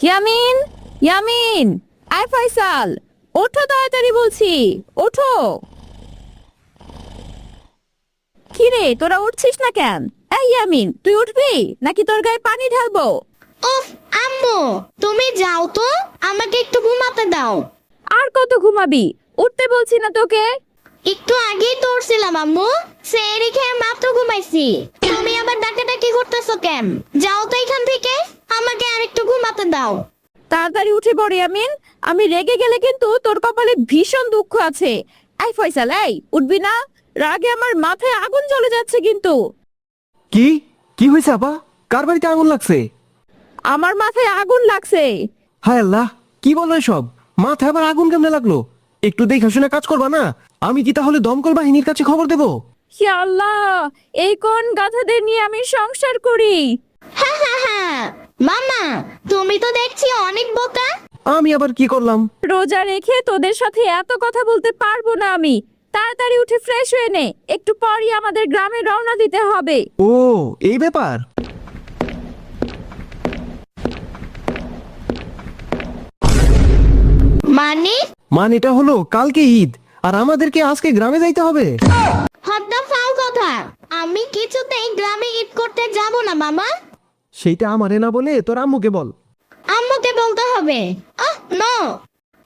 ইয়ামিন, ইয়ামিন, আয় ফয়সাল, ওঠো তাড়াতাড়ি বলছি, ওঠো। কি রে, তোরা উঠছিস না কেন? এই ইয়ামিন, তুই উঠবি নাকি তোর গায়ে পানি ঢালবো? উফ আম্মু, তুমি যাও তো, আমাকে একটু ঘুমাতে দাও। আর কত ঘুমাবি? উঠতে বলছি না তোকে? একটু আগেই তো উঠছিলাম আম্মু, সেরি খেয়ে মাত্র ঘুমাইছি। তুমি আবার ডাকাডাকি করতেছো কেন? যাও তো এখান থেকে, আমাকে আর একটু ঘুমাতে দাও। তাড়াতাড়ি উঠে পড় ইয়ামিন, আমি রেগে গেলে কিন্তু তোর কপালে ভীষণ দুঃখ আছে। এই ফয়সাল, এই উঠবি না? রাগে আমার মাথায় আগুন জ্বলে যাচ্ছে কিন্তু। কি কি হয়েছে আপা? কার বাড়িতে আগুন লাগছে? আমার মাথায় আগুন লাগছে। হায় আল্লাহ, কি বলো সব? মাথায় আবার আগুন কেমনে লাগলো? একটু দেখা শুনে কাজ করবা না? আমি কি তাহলে দমকল বাহিনীর কাছে খবর দেব? হে আল্লাহ, এই কোন গাধাদের নিয়ে আমি সংসার করি? হ্যাঁ হ্যাঁ হ্যাঁ, মামা তুমি তো দেখছি অনেক বোকা। আমি আবার কি করলাম? রোজা রেখে তোদের সাথে এত কথা বলতে পারবো না আমি। তাড়াতাড়ি উঠে ফ্রেশ হয়ে নে, একটু পরই আমাদের গ্রামে রওনা দিতে হবে। ও, এই ব্যাপার। মানে? মানেটা হলো কালকে ঈদ, আর আমাদেরকে আজকে গ্রামে যাইতে হবে। হদ্দা ফাও কথা, আমি কিছুতেই গ্রামে ঈদ করতে যাব না মামা। সেইটা আমারে না বলে তোর আম্মুকে বল। আম্মুকে বলতে হবে? নো।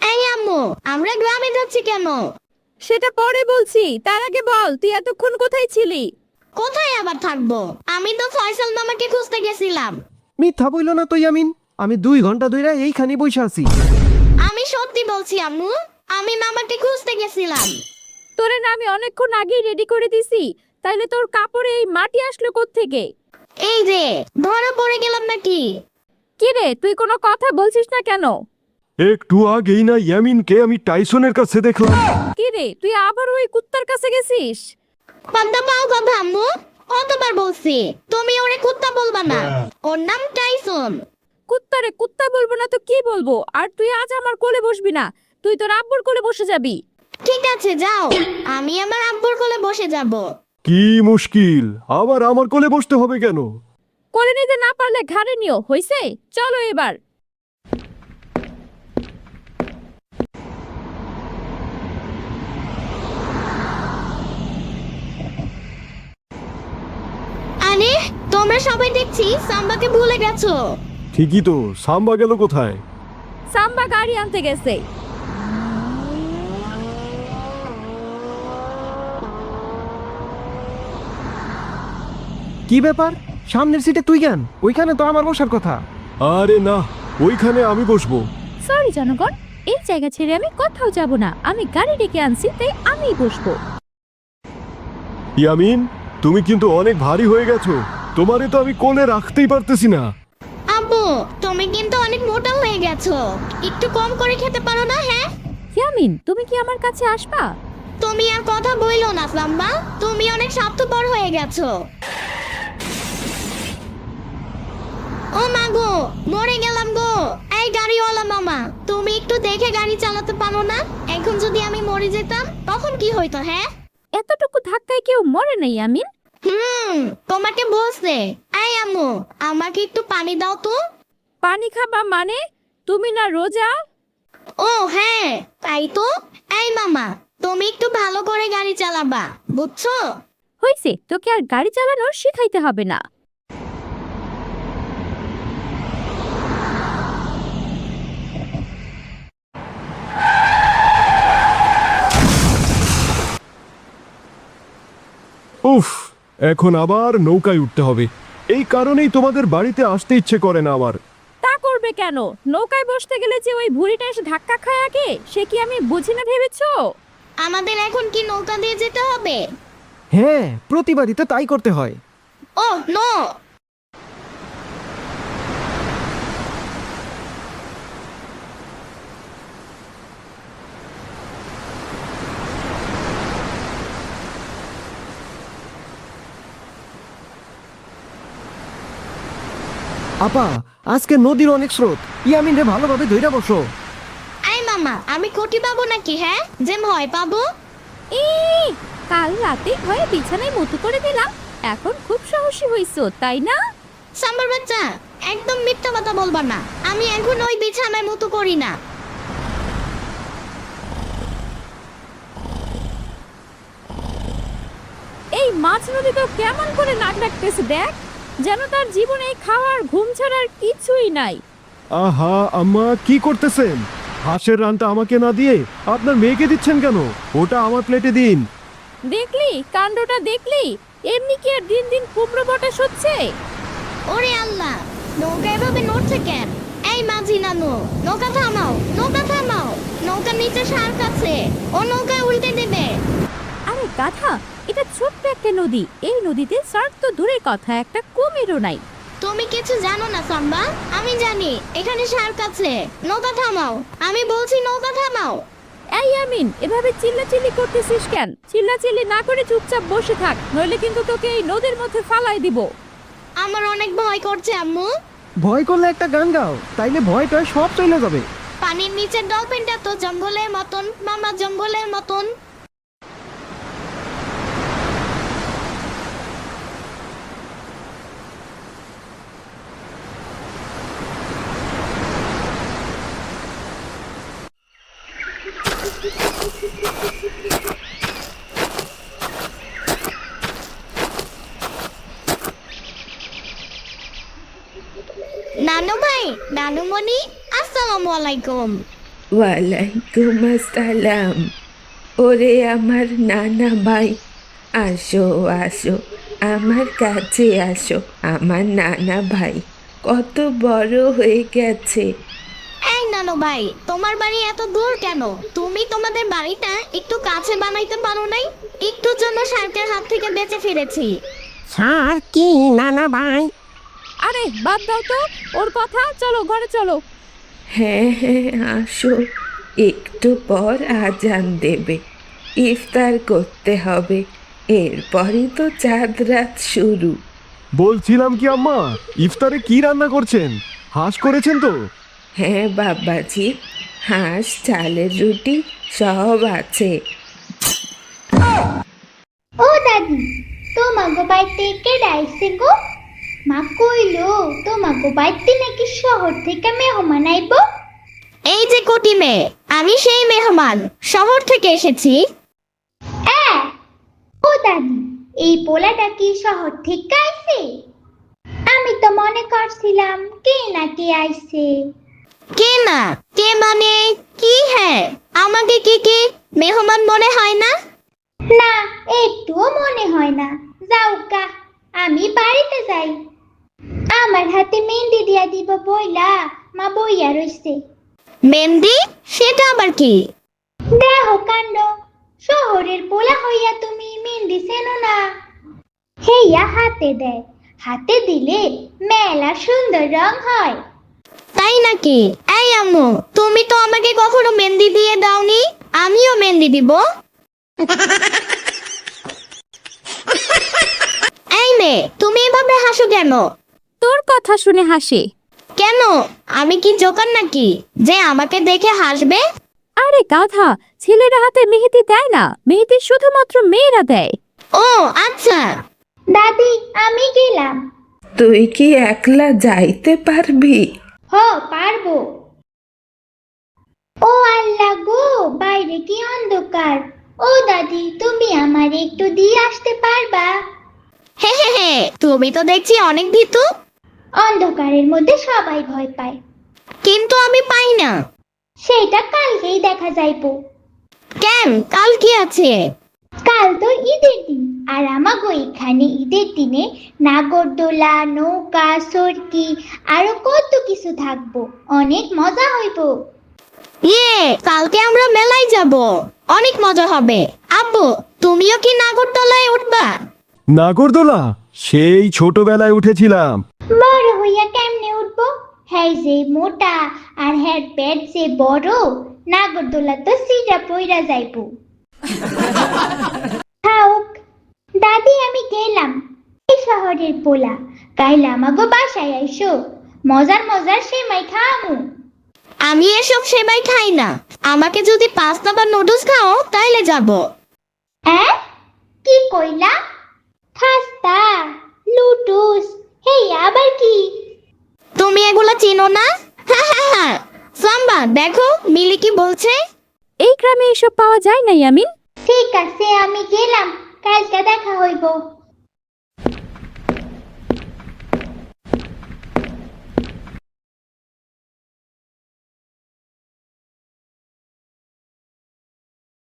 এই আম্মু, আমরা গ্রামে যাচ্ছি কেন? সেটা পরে বলছি, তার আগে বল তুই এতক্ষণ কোথায় ছিলি? কোথায় আবার থাকবো, আমি তো ফয়সাল মামাকে খুঁজতে গেছিলাম। মিথ্যা বইল না তো ইয়ামিন, আমি 2 ঘন্টা ধরে এইখানে বসে আছি। আমি সত্যি বলছি আম্মু, আমি মামাকে খুঁজতে গেছিলাম। তোরে না আমি অনেকক্ষণ আগেই রেডি করে দিছি, তাইলে তোর কাপড়ে এই মাটি আসলো কোত্থেকে? এই যে ধরা পড়ে গেলাম নাকি? কি রে, তুই কোনো কথা বলছিস না কেন? একটু আগেই না ইয়ামিনকে আমি টাইসনের কাছে দেখলাম। কি রে, তুই আবার ওই কুত্তার কাছে গেছিস? হদ্দা ফাও কথা আম্মু, কতবার বলছি তুমি ওরে কুত্তা বলবা না, ওর নাম টাইসন। কুত্তারে কুত্তা বলবো না তো কি বলবো? আর তুই আজ আমার কোলে বসবি না, তুই তোর আব্বুর কোলে বসে যাবি। ঠিক আছে যাও, আমি আমার আব্বুর কোলে বসে যাব। কি মুশকিল, আবার আমার কোলে বসতে হবে কেন? কোলে নিতে না পারলে ঘাড়ে নিও, হইছে? চলো এবার। আরে তোমরা সবাই দেখছি সাম্বাকে ভুলে গেছো। ঠিকই তো, সাম্বা গেল কোথায়? সাম্বা গাড়ি আনতে গেছে। কি ব্যাপার? সামনের সিটে তুই কেন? ওইখানে তো আমার বসার কথা। আরে না, ওইখানে আমি বসবো। সরি জনগণ, এই জায়গা ছেড়ে আমি কোথাও যাব না, আমি গাড়ি ডেকে আনছি তাই আমিই বসবো। ইয়ামিন, তুমি কিন্তু অনেক ভারী হয়ে গেছো, তোমারে তো আমি কোলে রাখতেই পারতেছি না। আব্বু তুমি কিন্তু অনেক মোটা হয়ে গেছো, একটু কম করে খেতে পারো না? হ্যাঁ, ইয়ামিন, তুমি কি আমার কাছে আসবা? তুমি আর কথা বইলো না সাম্বা, তুমি অনেক স্বার্থপর হয়ে গেছো। ও মা গো, মরে গেলাম গো। এই গাড়িওয়ালা মামা, তুমি একটু দেখে গাড়ি চালাতে পারো না? এখন যদি আমি মরে যেতাম তখন কি হইতো? হ্যাঁ, এতটুকু ধাক্কায় কেউ মরে নাই ইয়ামিন। তোমাকে বলছে। এই আম্মু, আমাকে একটু পানি দাও তো। পানি খাবা মানে? তুমি না রোজা? ও হ্যাঁ, তাই তো। এই মামা, তুমি একটু ভালো করে গাড়ি চালাবা, বুঝছো? হইছে, তোকে আর গাড়ি চালানো শিখাইতে হবে না। উফ, এখন আবার নৌকায় উঠতে হবে। এই কারণেই তোমাদের বাড়িতে আসতে ইচ্ছে করে না আমার। তা করবে কেন? নৌকায় বসতে গেলে যে ওই ভুঁড়িটা এসে ধাক্কা খায় আগে, সে কি আমি বুঝি না ভেবেছো? আমাদের এখন কি নৌকা দিয়ে যেতে হবে? হ্যাঁ, প্রতিবারই তো তাই করতে হয়। ও নো। আপা, আজকে নদীর অনেক স্রোত, ইয়ামিন রে ভালোভাবে ধইরা বসো। এই মামা, আমি কোটি পাবো নাকি? হ্যাঁ, যে ভয় পাবো? কাল রাতে ভয়ে বিছানায় মুতো করে দিলাম, এখন খুব সাহসী হইছো তাই না? সাম্বার বাচ্চা, একদম মিথ্যা কথা বলবা না, আমি এখন ওই বিছানায় মতো করি না। এই মাছ নদী তো কেমন করে নাক ডাকতেছে দেখ, যেন তার জীবনে এই খাওয়ার ঘুম ছাড়ার কিছুই নাই। আহা আম্মা, কি করতেছেন? হাঁসের রানটা আমাকে না দিয়ে আপনার মেয়েকে দিচ্ছেন কেন? ওটা আমার প্লেটে দিন। দেখলি কাণ্ডটা দেখলি, এমনি কি আর দিন দিন কুমড়ো বটা সচ্ছে? ওরে আল্লাহ, নৌকা এভাবে নড়ছে কেন? এই মাঝি নানু, নৌকা থামাও, নৌকা থামাও, নৌকার নিচে শার্ক আছে, ও নৌকায় উল্টে দেবে। আরে গাধা, এটা ছোট্ট একটা নদী, এই নদীতে সার্ক তো দূরের কথা, একটা কুমিরও নাই। তুমি কিছু জানো না সাম্বা, আমি জানি এখানে শার্ক আছে। নৌকা থামাও, আমি বলছি নৌকা থামাও। এই আমিন, এভাবে চিল্লাচিল্লি করতেছিস কেন? চিল্লাচিল্লি না করে চুপচাপ বসে থাক, নইলে কিন্তু তোকে এই নদীর মধ্যে ফালাই দিব। আমার অনেক ভয় করছে আম্মু। ভয় করলে একটা গান গাও, তাইলে ভয়টা সব চলে যাবে। পানির নিচের ডলফিনটা তো জঙ্গলের মতন, মামা জঙ্গলের মতন। নানু ভাই, নানুমণি, আসসালামু আলাইকুম। ওয়ালাইকুম আসসালাম। ওরে আমার নানা ভাই, আসো আসো, আমার কাছে আসো। আমার নানা ভাই কত বড় হয়ে গেছে। এই নানু ভাই, তোমার বাড়ি এত দূর কেন? তুমি তোমাদের বাড়িটা একটু কাছে বানাইতে পারো নাই? একটুর জন্য শার্কের হাত থেকে বেঁচে ফিরেছি। স্যার কি নানা ভাই? আরে বাদ দাও তো ওর কথা, চলো ঘরে চলো। হ্যাঁ হ্যাঁ আসো, একটু পর আজান দেবে, ইফতার করতে হবে, এরপরই তো চাঁদ রাত শুরু। বলছিলাম কি আম্মা, ইফতারে কি রান্না করছেন? হাঁস করেছেন তো? হ্যাঁ বাবাজি, হাঁস, চালের রুটি সব আছে। ও দাদি, তোমাগো বাড়িতে কে ডাইছে গো? মা কইলো তোমাগো বাড়িতে নাকি শহর থেকে মেহমান আইব। এই যে কোটি মেয়ে, আমি সেই মেহমান, শহর থেকে এসেছি। ও দাদি, এই পোলাটা কি শহর থেকে আইছে? আমি তো মনে করছিলাম কে নাকি আইছে। কে না, কে মানে কি? হ্যাঁ, আমাকে কি মেহমান মনে হয় না? না, একটুও মনে হয় না। যাও কা, আমি বাড়িতে যাই। আমার হাতে মেহেন্দি দিয়া দিব বইলা মা বইয়া রইছে। মেহেন্দি? সেটা আবার কি? দেখো কাণ্ড, শহরের পোলা হইয়া তুমি মেহেন্দি চেনো না? হেইয়া হাতে দেয়, হাতে দিলে মেলা সুন্দর রং হয়। তাই নাকি? এই আম্মু, তুমি তো আমাকে কখনো মেহেন্দি দিয়ে দাওনি, আমিও মেহেন্দি দিব। এই মেয়ে, তুমি এভাবে হাসো কেন? তোর কথা শুনে হাসে। কেন, আমি কি জোকার নাকি যে আমাকে দেখে হাসবে? আরে গাধা, ছেলেরা হাতে মেহেদি দেয় না, মেহেদি শুধুমাত্র মেয়েরা দেয়। ও আচ্ছা। দাদি, আমি গেলাম। তুই কি একলা যাইতে পারবি? হ, পারবো। ও আল্লাহ গো, বাইরে কি অন্ধকার। ও দাদি, তুমি আমার একটু দিয়ে আসতে পারবা? হে, তুমি তো দেখছি অনেক ভীতু। অন্ধকারের মধ্যে সবাই ভয় পায়। কিন্তু আমি পাই না। সেটা কালকেই দেখা যাইবো। কেন, কাল কি আছে? কাল তো ঈদের দিন, আর আমাগো এখানে ঈদের দিনে নাগরদোলা, নৌকা, সরকি আরো কত কিছু থাকবো, অনেক মজা হইব। কালকে আমরা মেলায় যাব, অনেক মজা হবে। আব্বু, তুমিও কি নাগরদোলায় উঠবা? নাগরদোলা? সেই ছোটবেলায় উঠেছিলাম। বড় হইয়া কেমনে উঠবো? হ্যাঁ যে মোটা আর হ্যার পেট যে বড়, নাগরদোলা তো সিরা পইরা যাইবো। থাক দাদি, আমি গেলাম। এই শহরের পোলা, কাইল আমাগো বাসায় আইসো, মজার মজার সেমাই খাওয়ামু। আমি এসব সেমাই খাই না, আমাকে যদি পাস্তা বা নুডলস খাও তাইলে যাব। কি কইলা? খাস্তা, লুটুস, হেই আবার কি? চেনো না? সাম্বা দেখো মিলি কি বলছে। এই গ্রামে এসব পাওয়া যায় না ইয়ামিন। ঠিক আছে আমি গেলাম, কালকে দেখা হইব।